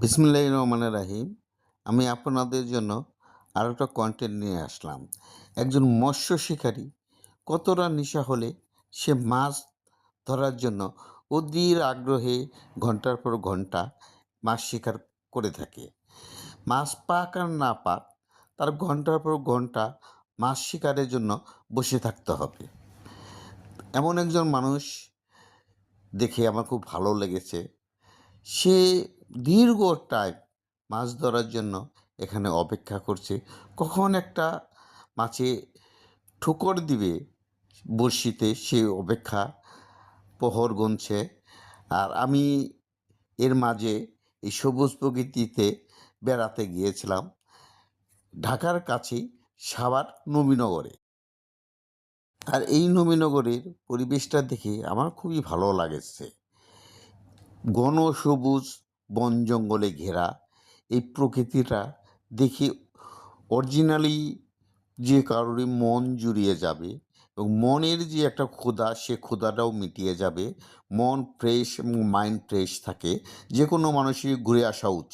বিসমিল্লাহির রহমানির রাহিম। আমি আপনাদের জন্য আরও একটা কন্টেন্ট নিয়ে আসলাম। একজন মৎস্য শিকারী কতটা নেশা হলে সে মাছ ধরার জন্য অধীর আগ্রহে ঘন্টার পর ঘন্টা মাছ শিকার করে থাকে। মাছ পাক আর না পাক, তার ঘন্টার পর ঘন্টা মাছ শিকারের জন্য বসে থাকতে হবে। এমন একজন মানুষ দেখে আমার খুব ভালো লেগেছে। সে দীর্ঘ টাইম মাছ ধরার জন্য এখানে অপেক্ষা করছে। কখন একটা মাছে ঠোকর দিবে বড়শিতে, সে অপেক্ষা প্রহর গুনছে। আর আমি এর মাঝে এই সবুজ প্রকৃতিতে বেড়াতে গিয়েছিলাম ঢাকার কাছেই সাভার নবীনগরে। আর এই নবীনগরের পরিবেশটা দেখে আমার খুবই ভালো লাগেছে। ঘন সবুজ বন জঙ্গলে ঘেরা এই প্রকৃতিটা দেখে অরিজিনালি যে কারোরই মন জুড়িয়ে যাবে এবং মনের যে একটা ক্ষুধা, সে ক্ষুধাটাও মিটিয়ে যাবে। মন ফ্রেশ এবং মাইন্ড ফ্রেশ থাকে। যে কোনো মানুষেরই ঘুরে আসা উচিত।